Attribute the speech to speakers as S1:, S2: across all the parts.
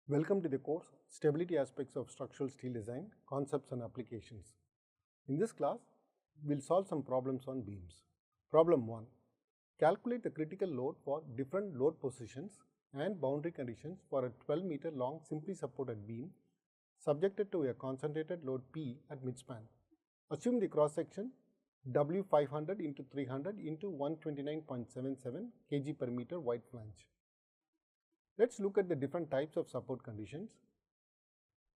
S1: Welcome to the course Stability Aspects of Structural Steel Design, Concepts and Applications. In this class, we will solve some problems on beams. Problem 1. Calculate the critical load for different load positions and boundary conditions for a 12-meter long simply supported beam subjected to a concentrated load P at midspan. Assume the cross section W500 into 300 into 129.77 kg per meter wide flange. Let's look at the different types of support conditions.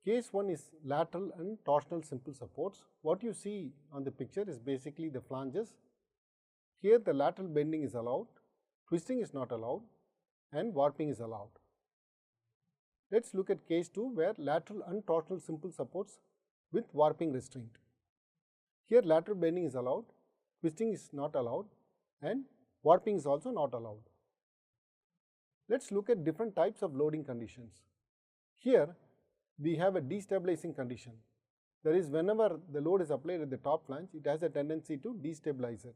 S1: Case 1 is lateral and torsional simple supports. What you see on the picture is basically the flanges. Here the lateral bending is allowed, twisting is not allowed, and warping is allowed. Let's look at case 2 where lateral and torsional simple supports with warping restraint. Here lateral bending is allowed, twisting is not allowed, and warping is also not allowed. Let's look at different types of loading conditions. Here we have a destabilizing condition. That is, whenever the load is applied at the top flange, it has a tendency to destabilize it.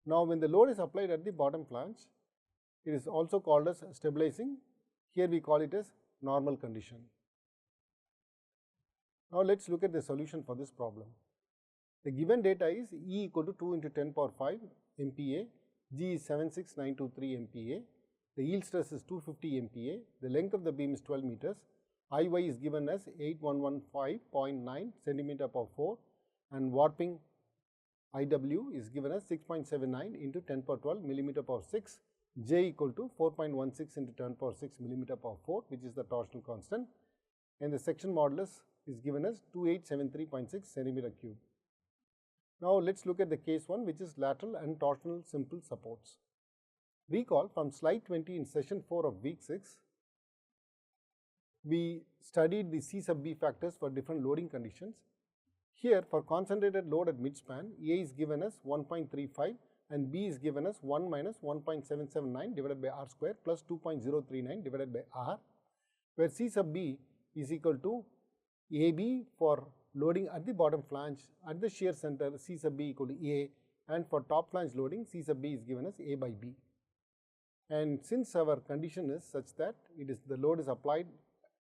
S1: Now when the load is applied at the bottom flange, it is also called as stabilizing. Here we call it as normal condition. Now let's look at the solution for this problem. The given data is E equal to 2 into 10 power 5 MPa, G is 76923 MPa. The yield stress is 250 MPa, the length of the beam is 12 meters, Iy is given as 8115.9 centimeter per 4 and warping Iw is given as 6.79 into 10 per 12 millimeter per 6, J equal to 4.16 into 10 per 6 millimeter per 4, which is the torsional constant, and the section modulus is given as 2873.6 centimeter cube. Now let's look at the case 1, which is lateral and torsional simple supports. Recall from slide 20 in session 4 of week 6, we studied the C sub B factors for different loading conditions. Here for concentrated load at midspan, A is given as 1.35 and B is given as 1 minus 1.779 divided by R square plus 2.039 divided by R, where C sub B is equal to AB for loading at the bottom flange, at the shear center C sub B equal to A, and for top flange loading C sub B is given as A by B. And since our condition is such that the load is applied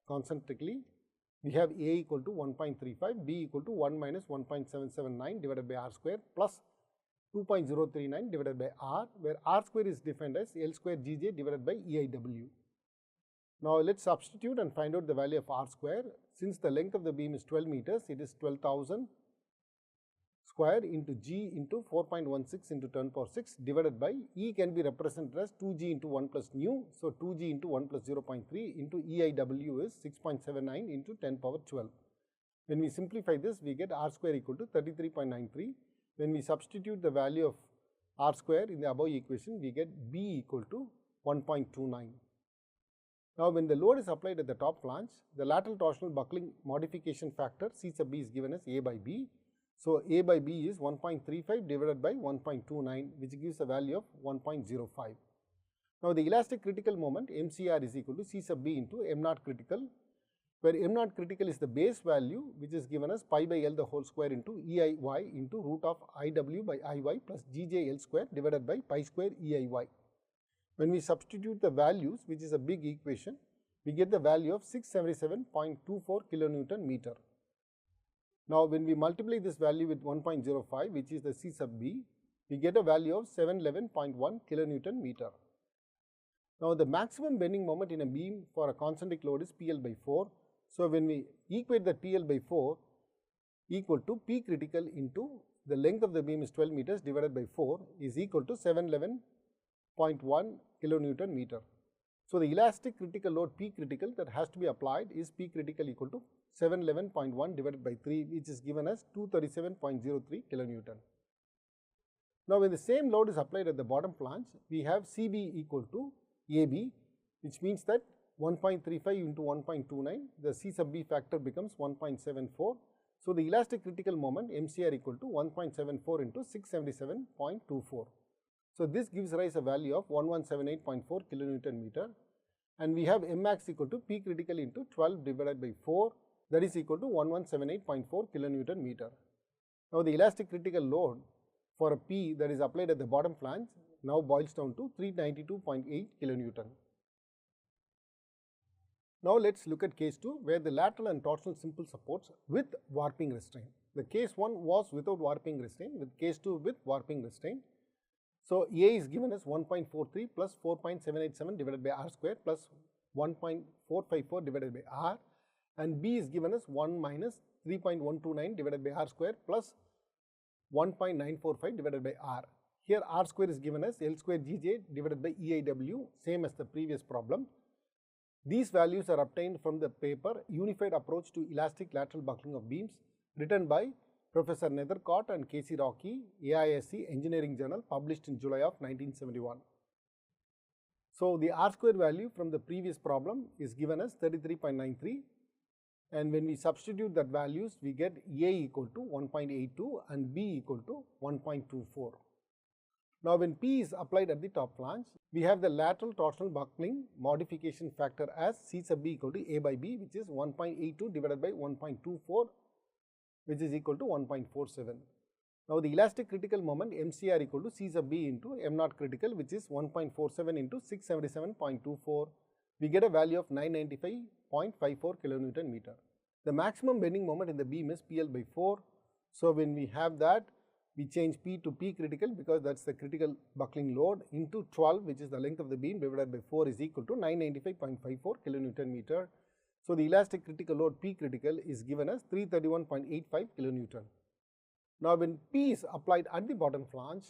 S1: concentrically, we have A equal to 1.35, B equal to 1 minus 1.779 divided by R square plus 2.039 divided by R, where R square is defined as L square Gj divided by EIW. Now let's substitute and find out the value of R square. Since the length of the beam is 12 meters, it is 12,000 square into G into 4.16 into 10 power 6 divided by E can be represented as 2G into 1 plus nu. So 2G into 1 plus 0.3 into EIW is 6.79 into 10 power 12. When we simplify this, we get R square equal to 33.93. When we substitute the value of R square in the above equation, we get B equal to 1.29. Now when the load is applied at the top flange, the lateral torsional buckling modification factor C sub B is given as A by B. So A by B is 1.35 divided by 1.29, which gives a value of 1.05. Now the elastic critical moment MCR is equal to C sub B into M naught critical, where M naught critical is the base value which is given as pi by L the whole square into EIY into root of IW by IY plus GJL square divided by pi square EIY. When we substitute the values, which is a big equation, we get the value of 677.24 kilonewton meter. Now when we multiply this value with 1.05, which is the C sub B, we get a value of 711.1 kilonewton meter. Now the maximum bending moment in a beam for a concentric load is PL by 4. So when we equate the PL by 4 equal to P critical into the length of the beam is 12 meters divided by 4 is equal to 711.1 kilonewton meter. So the elastic critical load P critical that has to be applied is P critical equal to 711.1 divided by 3, which is given as 237.03 kilonewton. Now when the same load is applied at the bottom flange, we have CB equal to AB, which means that 1.35 into 1.29, the C sub B factor becomes 1.74. So the elastic critical moment MCR equal to 1.74 into 677.24. So this gives rise a value of 1178.4 kilonewton meter, and we have Mmax equal to P critical into 12 divided by 4, that is equal to 1178.4 kilonewton meter. Now the elastic critical load for a P that is applied at the bottom flange now boils down to 392.8 kilonewton. Now let's look at case 2 where the lateral and torsional simple supports with warping restraint. The case 1 was without warping restraint, with case 2 with warping restraint. So A is given as 1.43 plus 4.787 divided by r square plus 1.454 divided by r, and B is given as 1 minus 3.129 divided by r square plus 1.945 divided by r. Here r square is given as L square Gj divided by EIW, same as the previous problem. These values are obtained from the paper Unified Approach to Elastic Lateral Buckling of Beams, written by Professor Nethercott and K.C. Rocky, AISC Engineering Journal, published in July of 1971. So the r square value from the previous problem is given as 33.93, and when we substitute that values, we get A equal to 1.82 and B equal to 1.24. Now when P is applied at the top flange, we have the lateral torsional buckling modification factor as C sub B equal to A by B, which is 1.82 divided by 1.24, which is equal to 1.47. Now the elastic critical moment MCR equal to C sub B into M naught critical, which is 1.47 into 677.24. We get a value of 995.54 kilonewton meter. The maximum bending moment in the beam is PL by 4. So when we have that, we change P to P critical because that's the critical buckling load into 12, which is the length of the beam, divided by 4 is equal to 995.54 kilonewton meter. So the elastic critical load P critical is given as 331.85 kilonewton. Now when P is applied at the bottom flange,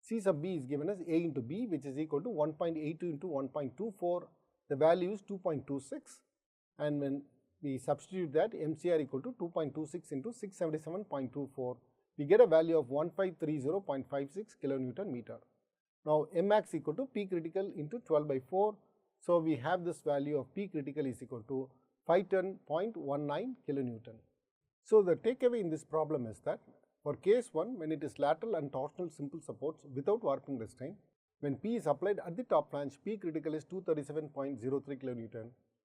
S1: C sub B is given as A into B, which is equal to 1.82 into 1.24. The value is 2.26, and when we substitute that, MCR equal to 2.26 into 677.24. we get a value of 1530.56 kilonewton meter. Now Mmax equal to P critical into 12 by 4. So we have this value of P critical is equal to 510.19 kilonewton. So the takeaway in this problem is that for case 1, when it is lateral and torsional simple supports without warping restraint, when P is applied at the top flange, P critical is 237.03 kilonewton,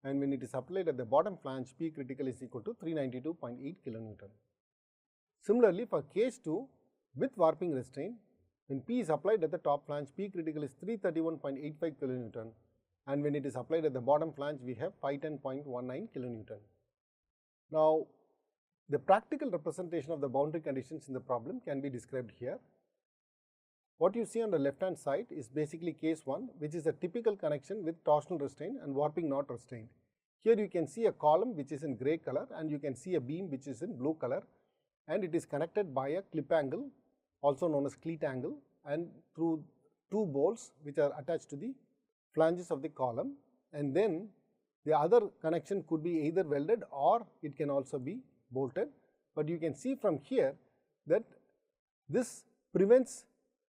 S1: and when it is applied at the bottom flange, P critical is equal to 392.8 kilonewton. Similarly, for case 2 with warping restraint, when P is applied at the top flange, P critical is 331.85 kilonewton, and when it is applied at the bottom flange, we have 510.19 kilonewton. Now, the practical representation of the boundary conditions in the problem can be described here. What you see on the left hand side is basically case 1, which is a typical connection with torsional restraint and warping not restraint. Here you can see a column which is in grey color, and you can see a beam which is in blue color, and it is connected by a clip angle, also known as cleat angle, and through two bolts which are attached to the flanges of the column, and then the other connection could be either welded or it can also be bolted. But you can see from here that this prevents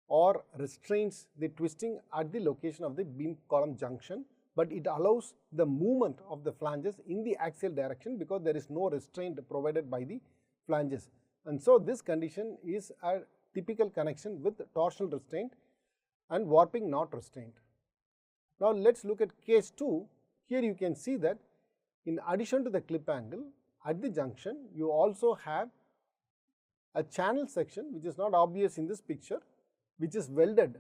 S1: or restrains the twisting at the location of the beam column junction, but it allows the movement of the flanges in the axial direction because there is no restraint provided by the flanges. And so this condition is a typical connection with torsional restraint and warping not restraint. Now let's look at case 2. Here you can see that in addition to the clip angle at the junction, you also have a channel section which is not obvious in this picture, which is welded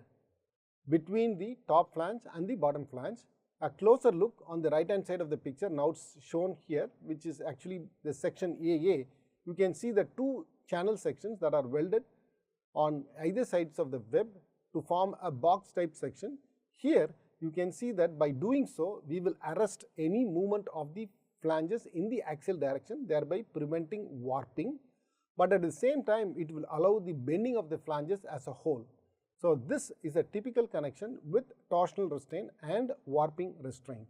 S1: between the top flange and the bottom flange. A closer look on the right hand side of the picture now shown here, which is actually the section AA. You can see the two channel sections that are welded on either sides of the web to form a box type section. Here you can see that by doing so, we will arrest any movement of the flanges in the axial direction, thereby preventing warping, but at the same time it will allow the bending of the flanges as a whole. So this is a typical connection with torsional restraint and warping restraint.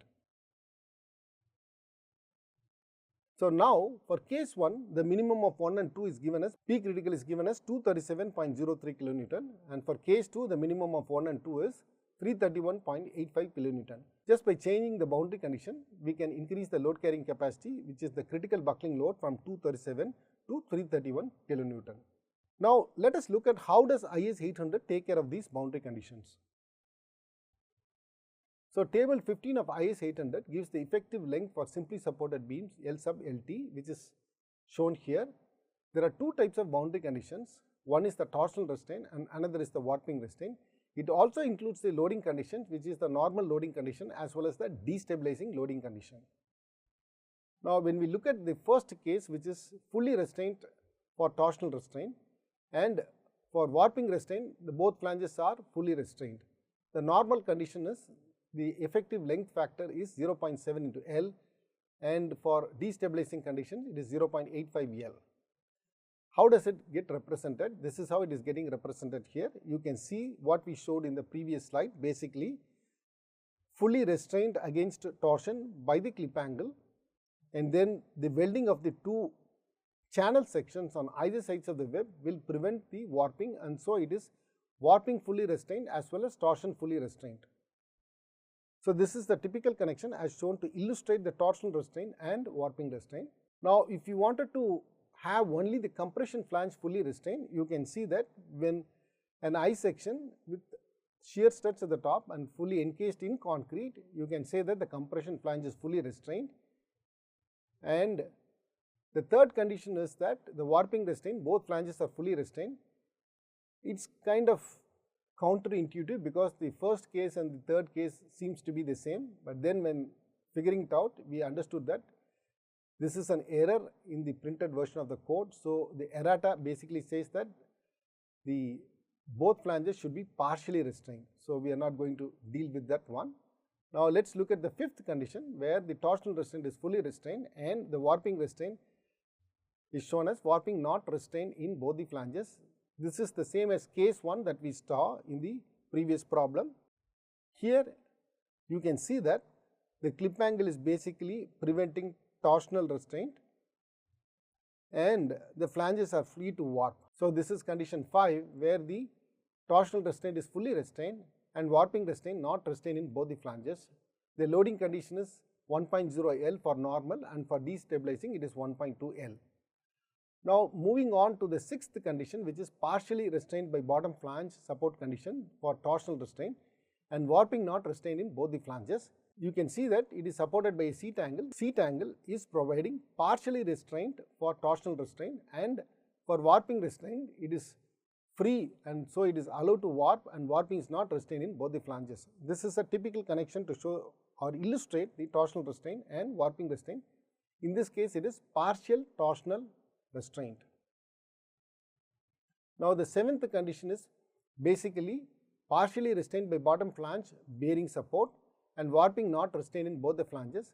S1: So now for case 1, the minimum of 1 and 2 is given as P critical is given as 237.03 kilonewton, and for case 2 the minimum of 1 and 2 is 331.85 kilonewton. Just by changing the boundary condition, we can increase the load carrying capacity, which is the critical buckling load, from 237 to 331 kilonewton. Now let us look at how does IS 800 take care of these boundary conditions. So table 15 of IS 800 gives the effective length for simply supported beams L sub LT, which is shown here. There are two types of boundary conditions. One is the torsional restraint and another is the warping restraint. It also includes the loading condition, which is the normal loading condition as well as the destabilizing loading condition. Now, when we look at the first case, which is fully restrained for torsional restraint, and for warping restraint, both flanges are fully restrained. The normal condition is the effective length factor is 0.7 into L, and for destabilizing condition it is 0.85 L. How does it get represented? This is how it is getting represented here. You can see what we showed in the previous slide. Basically, fully restrained against torsion by the clip angle, and then the welding of the two channel sections on either sides of the web will prevent the warping, and so it is warping fully restrained as well as torsion fully restrained. So, this is the typical connection as shown to illustrate the torsional restraint and warping restraint. Now, if you wanted to have only the compression flange fully restrained, you can see that when an I section with shear studs at the top and fully encased in concrete, you can say that the compression flange is fully restrained. And the third condition is that the warping restraint, both flanges are fully restrained. It's kind of counterintuitive because the first case and the third case seems to be the same, but then when figuring it out, we understood that this is an error in the printed version of the code. So, the errata basically says that the both flanges should be partially restrained. So, we are not going to deal with that one. Now, let us look at the fifth condition where the torsional restraint is fully restrained and the warping restraint is shown as warping not restrained in both the flanges. This is the same as case 1 that we saw in the previous problem. Here you can see that the clip angle is basically preventing torsional restraint and the flanges are free to warp. So, this is condition 5 where the torsional restraint is fully restrained and warping restraint not restrained in both the flanges. The loading condition is 1.0 L for normal, and for destabilizing it is 1.2 L. Now, moving on to the sixth condition, which is partially restrained by bottom flange support condition for torsional restraint and warping not restrained in both the flanges. You can see that it is supported by a seat angle. Seat angle is providing partially restraint for torsional restraint, and for warping restraint it is free, and so it is allowed to warp, and warping is not restrained in both the flanges. This is a typical connection to show or illustrate the torsional restraint and warping restraint. In this case, it is partial torsional restraint. Now, the seventh condition is basically partially restrained by bottom flange bearing support and warping not restrained in both the flanges.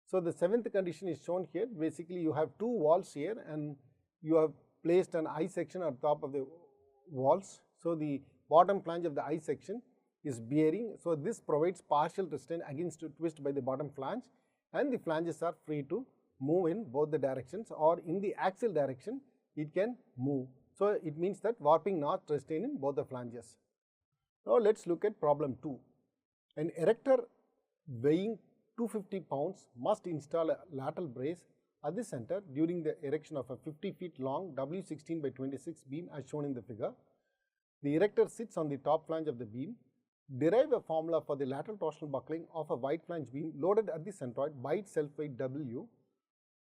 S1: So, the seventh condition is shown here. Basically, you have two walls here and you have placed an I section on top of the walls. So, the bottom flange of the I section is bearing. So, this provides partial restraint against twist by the bottom flange, and the flanges are free to move in both the directions, or in the axial direction it can move. So, it means that warping not restrained in both the flanges. Now, let us look at problem 2. An erector weighing 250 pounds must install a lateral brace at the center during the erection of a 50 feet long W16 by 26 beam as shown in the figure. The erector sits on the top flange of the beam. Derive a formula for the lateral torsional buckling of a wide flange beam loaded at the centroid by its self weight W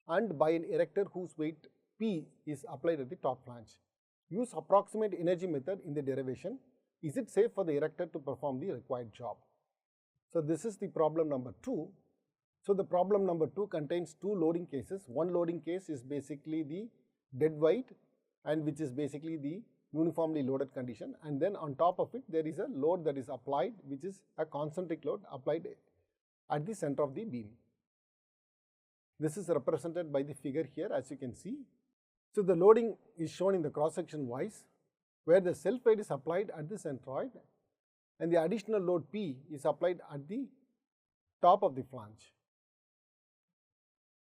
S1: and by an erector whose weight P is applied at the top flange. Use approximate energy method in the derivation. Is it safe for the erector to perform the required job? So, this is the problem number 2. So, the problem number 2 contains two loading cases. One loading case is basically the dead weight, and which is basically the uniformly loaded condition, and then on top of it there is a load that is applied, which is a concentric load applied at the center of the beam. This is represented by the figure here, as you can see. So, the loading is shown in the cross section wise, where the self weight is applied at the centroid and the additional load P is applied at the top of the flange.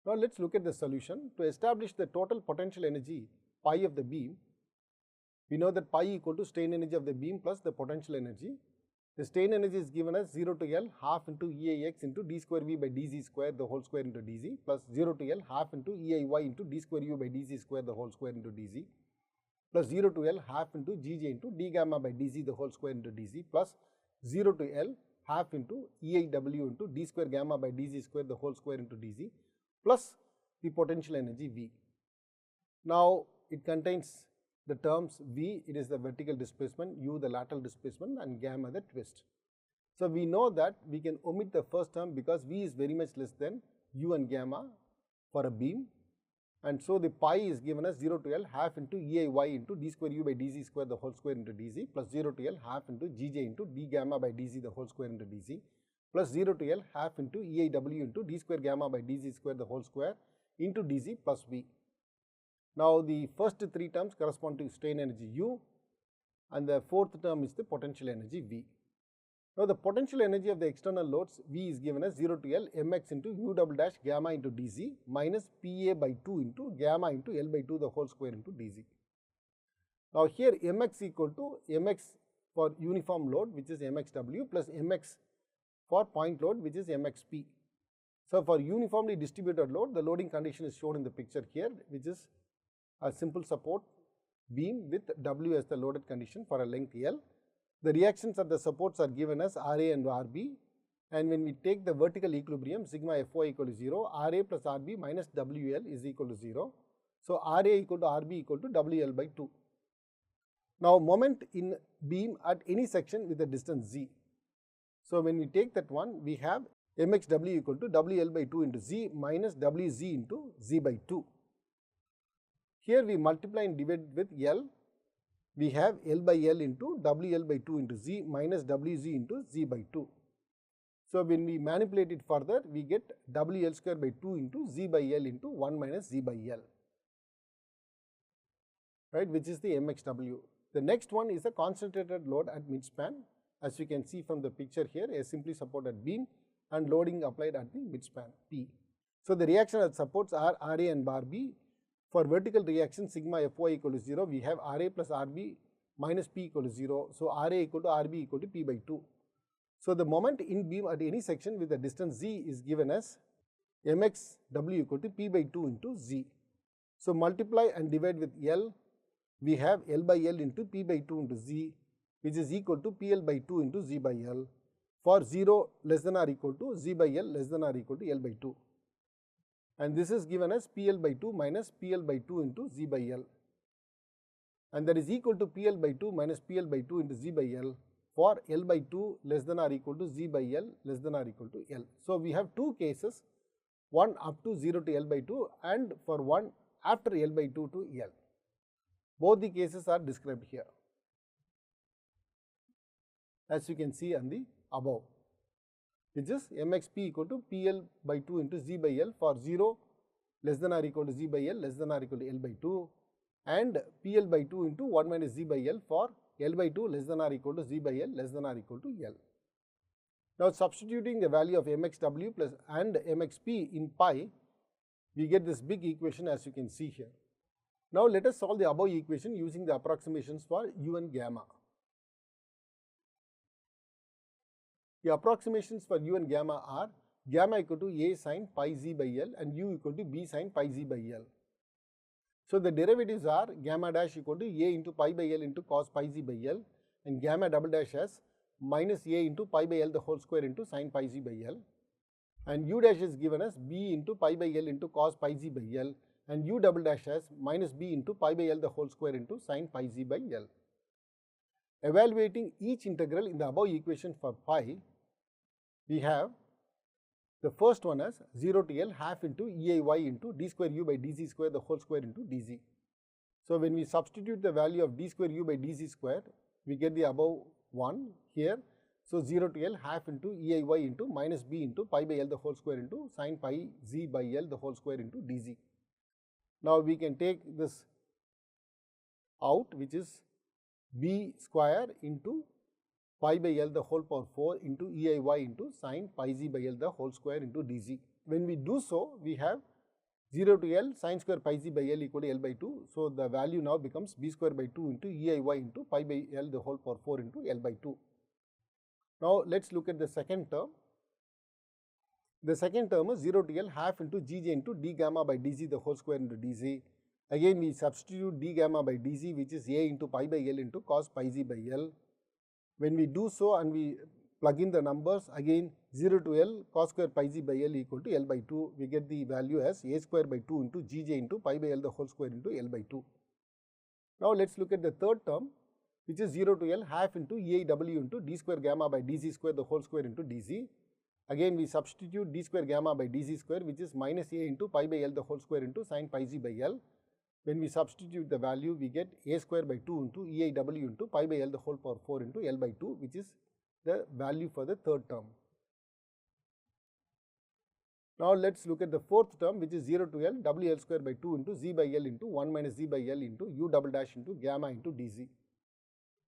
S1: Now, let us look at the solution. To establish the total potential energy pi of the beam, we know that pi equal to strain energy of the beam plus the potential energy. The strain energy is given as 0 to L half into EIX into d square V by dz square the whole square into dz, plus 0 to L half into EIY into d square U by dz square the whole square into dz, plus 0 to L half into Gj into d gamma by dz the whole square into dz, plus 0 to L half into EIW into d square gamma by dz square the whole square into dz, plus the potential energy V. Now, it contains the terms V, it is the vertical displacement, U the lateral displacement, and gamma the twist. So we know that we can omit the first term because V is very much less than U and gamma for a beam, and so the pi is given as 0 to L half into EIY into d square U by dz square the whole square into dz plus 0 to L half into GJ into d gamma by dz the whole square into dz plus 0 to L half into EIW into d square gamma by dz square the whole square into dz plus V. Now the first three terms correspond to strain energy U, and the fourth term is the potential energy V. Now the potential energy of the external loads V is given as 0 to L mx into U double dash gamma into dz minus PA by 2 into gamma into L by 2 the whole square into dz. Now here mx equal to mx for uniform load, which is mxw, plus mx for point load, which is mxp. So for uniformly distributed load, the loading condition is shown in the picture here, which is a simple support beam with W as the loaded condition for a length L. The reactions at the supports are given as Ra and Rb, and when we take the vertical equilibrium, sigma Fy equal to 0, Ra plus Rb minus Wl is equal to 0. So Ra equal to Rb equal to Wl by 2. Now moment in beam at any section with a distance z. So when we take that one, we have mxw equal to Wl by 2 into z minus Wz into z by 2. Here we multiply and divide with L. We have L by L into WL by 2 into Z minus WZ into Z by 2. So when we manipulate it further, we get WL square by 2 into Z by L into 1 minus Z by L, right, which is the MXW. The next one is a concentrated load at midspan. As you can see from the picture here, a simply supported beam and loading applied at the midspan P. So the reaction at supports are Ra and bar B. For vertical reaction sigma Fy equal to 0, we have Ra plus Rb minus P equal to 0. So Ra equal to Rb equal to P by 2. So the moment in beam at any section with the distance Z is given as mxw equal to P by 2 into Z. So multiply and divide with L, we have L by L into P by 2 into Z, which is equal to PL by 2 into Z by L for 0 less than or equal to Z by L less than or equal to L by 2. And this is given as PL by 2 minus PL by 2 into Z by L, and that is equal to PL by 2 minus PL by 2 into Z by L for L by 2 less than or equal to Z by L less than or equal to L. So we have two cases, one up to 0 to L by 2 and for one after L by 2 to L. Both the cases are described here, as you can see on the above, which is mxp equal to PL by 2 into Z by L for 0 less than or equal to Z by L less than or equal to L by 2, and PL by 2 into 1 minus Z by L for L by 2 less than or equal to Z by L less than or equal to L. Now substituting the value of mxw plus and mxp in pi, we get this big equation as you can see here. Now let us solve the above equation using the approximations for U and gamma. The approximations for U and gamma are gamma equal to A sin pi Z by L and U equal to B sin pi Z by L. So the derivatives are gamma dash equal to A into pi by L into cos pi Z by L, and gamma double dash as minus A into pi by L the whole square into sin pi Z by L, and U dash is given as B into pi by L into cos pi Z by L, and U double dash as minus B into pi by L the whole square into sin pi Z by L. Evaluating each integral in the above equation for pi, we have the first one as 0 to L half into EIY into d square U by dz square the whole square into dz. So when we substitute the value of d square U by dz square, we get the above one here. So 0 to L half into EIY into minus B into pi by L the whole square into sin pi Z by L the whole square into dz. Now we can take this out, which is B square into pi by L the whole power 4 into EIY into sin pi Z by L the whole square into dz. When we do so, we have 0 to L sin square pi Z by L equal to L by 2. So the value now becomes B square by 2 into EIY into pi by L the whole power 4 into L by 2. Now let's look at the second term. The second term is 0 to L half into Gj into d gamma by dz the whole square into dz. Again we substitute d gamma by dz, which is A into pi by L into cos pi Z by L. When we do so and we plug in the numbers, again 0 to L cos square pi Z by L equal to L by 2, we get the value as A square by 2 into Gj into pi by L the whole square into L by 2. Now let us look at the third term, which is 0 to L half into EIW into d square gamma by dz square the whole square into dz. Again we substitute d square gamma by dz square, which is minus a into pi by L the whole square into sin pi z by L. When we substitute the value, we get a square by 2 into EIW into pi by L the whole power 4 into L by 2, which is the value for the third term. Now let us look at the fourth term, which is 0 to L WL square by 2 into z by L into 1 minus z by L into u double dash into gamma into dz.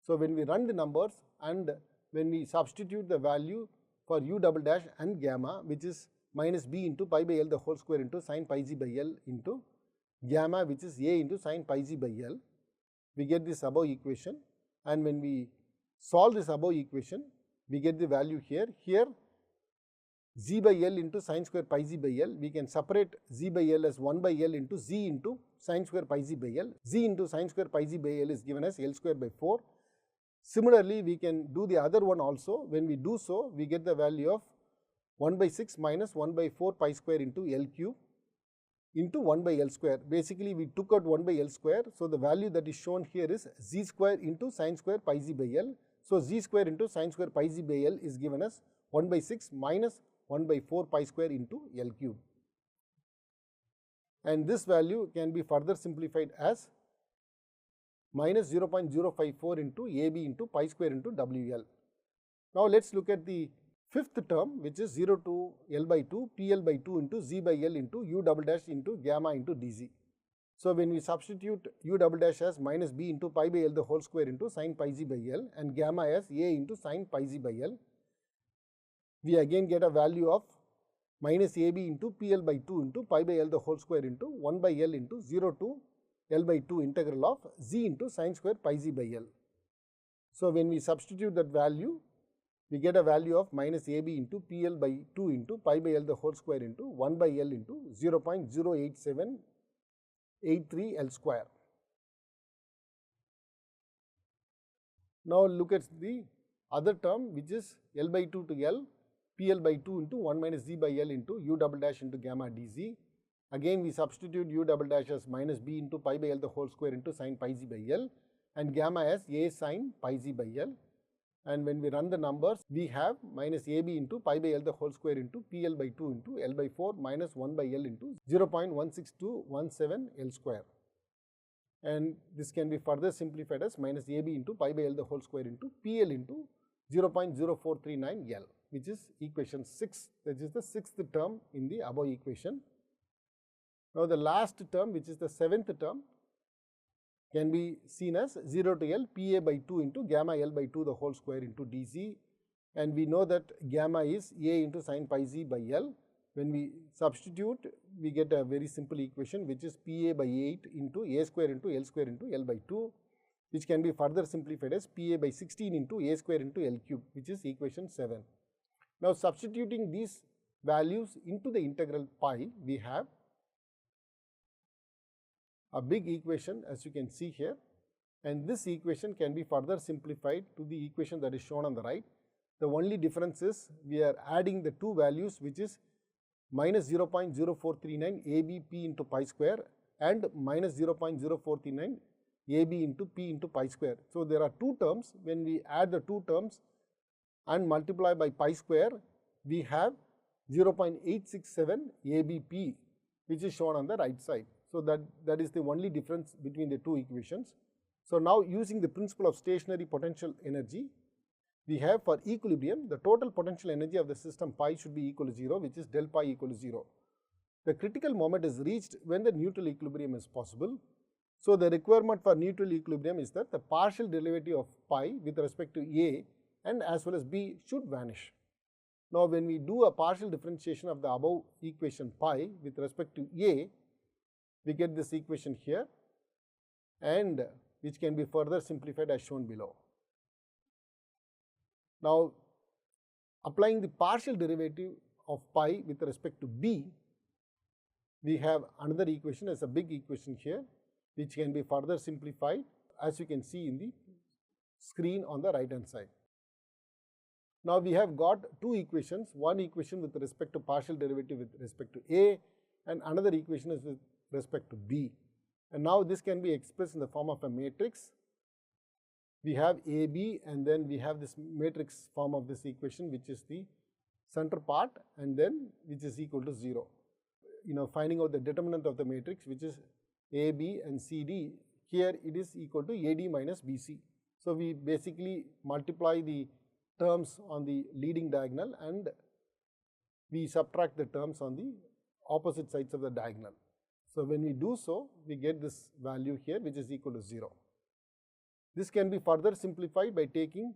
S1: So when we run the numbers and when we substitute the value for u double dash and gamma, which is minus b into pi by L the whole square into sin pi z by L into gamma, which is a into sin pi z by L, we get this above equation. And when we solve this above equation, we get the value here. Here z by L into sin square pi z by L, we can separate z by L as 1 by L into z into sin square pi z by L. Z into sin square pi z by L is given as L square by 4. Similarly, we can do the other one also. When we do so, we get the value of 1 by 6 minus 1 by 4 pi square into L cube into 1 by L square. Basically, we took out 1 by L square. So the value that is shown here is z square into sin square pi z by L. So z square into sin square pi z by L is given as 1 by 6 minus 1 by 4 pi square into L cube. And this value can be further simplified as minus 0.054 into AB into pi square into WL. Now let us look at the fifth term, which is 0 to L by 2 PL by 2 into z by L into u double dash into gamma into dz. So when we substitute u double dash as minus b into pi by L the whole square into sin pi z by L and gamma as a into sin pi z by L, we again get a value of minus AB into PL by 2 into pi by L the whole square into 1 by L into 0 to L by 2 integral of z into sin square pi z by L. So when we substitute that value, we get a value of minus AB into PL by 2 into pi by L the whole square into 1 by L into 0.08783 L square. Now look at the other term, which is L by 2 to L PL by 2 into 1 minus z by L into u double dash into gamma dz. Again we substitute u double dash as minus b into pi by L the whole square into sin pi z by L and gamma as a sin pi z by L. And when we run the numbers, we have minus AB into pi by L the whole square into PL by 2 into L by 4 minus 1 by L into 0.16217 L square. And this can be further simplified as minus AB into pi by L the whole square into PL into 0.0439 L, which is equation 6. That is the sixth term in the above equation. Now the last term, which is the seventh term, can be seen as 0 to L PA by 2 into gamma L by 2 the whole square into dz. And we know that gamma is A into sin pi z by L. When we substitute, we get a very simple equation, which is PA by 8 into A square into L square into L by 2, which can be further simplified as PA by 16 into A square into L cube, which is equation 7. Now substituting these values into the integral pi, we have a big equation, as you can see here, and this equation can be further simplified to the equation that is shown on the right. The only difference is we are adding the two values, which is minus 0.0439 ABP into pi square and minus 0.0439 AB into P into pi square. So there are two terms. When we add the two terms and multiply by pi square, we have 0.867 ABP, which is shown on the right side. So that is the only difference between the two equations. So now using the principle of stationary potential energy, we have for equilibrium, the total potential energy of the system pi should be equal to 0, which is del pi equal to 0. The critical moment is reached when the neutral equilibrium is possible. So the requirement for neutral equilibrium is that the partial derivative of pi with respect to A and as well as B should vanish. Now when we do a partial differentiation of the above equation pi with respect to A, we get this equation here, and which can be further simplified as shown below. Now applying the partial derivative of pi with respect to B, we have another equation as a big equation here, which can be further simplified as you can see in the screen on the right hand side. Now we have got two equations, one equation with respect to partial derivative with respect to A and another equation is with respect to B. And now this can be expressed in the form of a matrix. We have AB and then we have this matrix form of this equation, which is the center part, and then which is equal to 0. Finding out the determinant of the matrix, which is AB and CD, here it is equal to AD minus BC. So we basically multiply the terms on the leading diagonal and we subtract the terms on the opposite sides of the diagonal. So when we do so, we get this value here, which is equal to 0. This can be further simplified by taking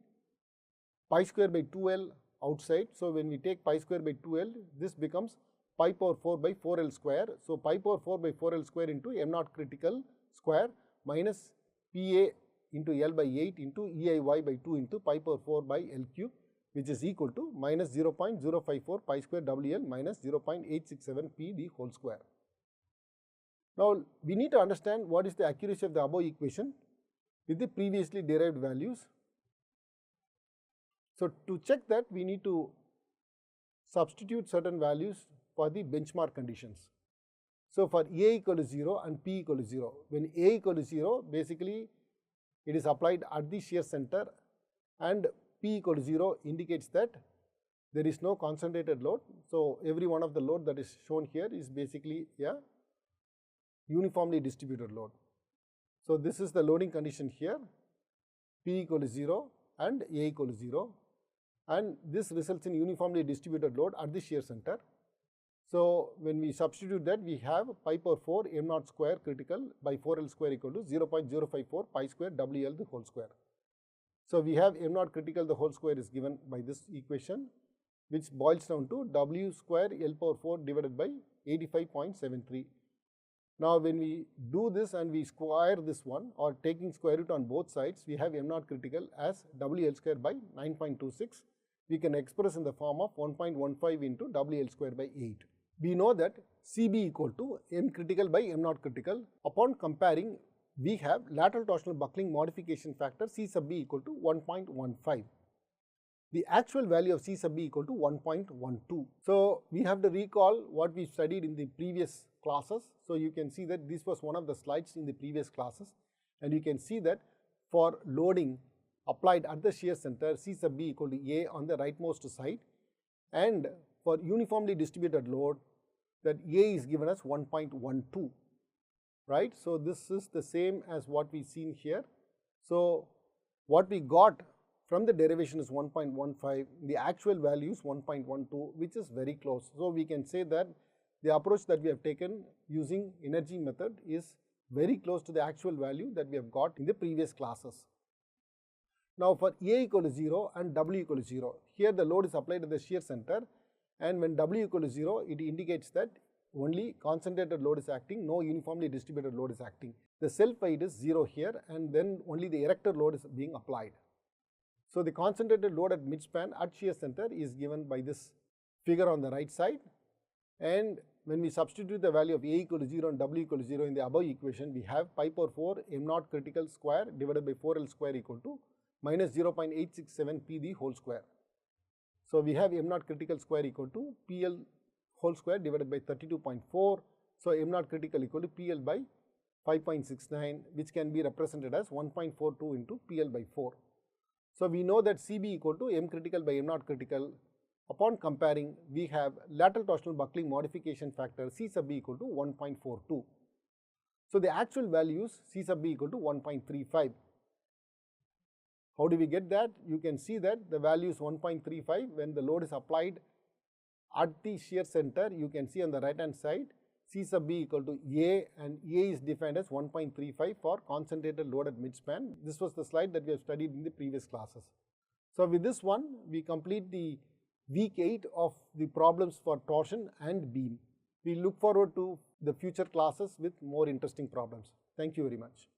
S1: pi square by 2L outside. So when we take pi square by 2L, this becomes pi power 4 by 4L square. So pi power 4 by 4L square into m naught critical square minus PA into L by 8 into EIY by 2 into pi power 4 by L cube, which is equal to minus 0.054 pi square WL minus 0.867 P the whole square. Now we need to understand what is the accuracy of the above equation with the previously derived values. So to check that, we need to substitute certain values for the benchmark conditions. So for A equal to 0 and P equal to 0, when A equal to 0, basically it is applied at the shear center, and P equal to 0 indicates that there is no concentrated load. So every one of the load that is shown here is basically a uniformly distributed load. So this is the loading condition here, P equal to 0 and A equal to 0, and this results in uniformly distributed load at the shear center. So when we substitute that, we have pi power 4 m naught square critical by 4L square equal to 0.054 pi square WL the whole square. So we have m naught critical the whole square is given by this equation, which boils down to W square L power 4 divided by 85.73. Now when we do this and we square this one, or taking square root on both sides, we have m naught critical as WL square by 9.26. We can express in the form of 1.15 into WL square by 8. We know that CB equal to m critical by m naught critical. Upon comparing, we have lateral torsional buckling modification factor C sub B equal to 1.15. The actual value of C sub B equal to 1.12. So we have to recall what we studied in the previous classes. So you can see that this was one of the slides in the previous classes, and you can see that for loading applied at the shear center, C sub B equal to A on the rightmost side, and for uniformly distributed load, that A is given as 1.12, right. So this is the same as what we seen here. So what we got from the derivation is 1.15, the actual value is 1.12, which is very close. So we can say that the approach that we have taken using energy method is very close to the actual value that we have got in the previous classes. Now for A equal to 0 and W equal to 0, here the load is applied at the shear center, and when W equal to 0, it indicates that only concentrated load is acting, no uniformly distributed load is acting. The self weight is 0 here, and then only the erector load is being applied. So the concentrated load at midspan at shear center is given by this figure on the right side, and when we substitute the value of A equal to 0 and W equal to 0 in the above equation, we have pi power 4 m naught critical square divided by 4L square equal to minus 0.867 P the whole square. So we have m naught critical square equal to PL whole square divided by 32.4. So m naught critical equal to PL by 5.69, which can be represented as 1.42 into PL by 4. So we know that CB equal to m critical by m naught critical. Upon comparing, we have lateral torsional buckling modification factor C sub B equal to 1.42. So the actual values C sub B equal to 1.35. How do we get that? You can see that the value is 1.35 when the load is applied at the shear center. You can see on the right hand side C sub B equal to A, and A is defined as 1.35 for concentrated load at midspan. This was the slide that we have studied in the previous classes. So with this one, we complete the week 8 of the problems for torsion and beam. We look forward to the future classes with more interesting problems. Thank you very much.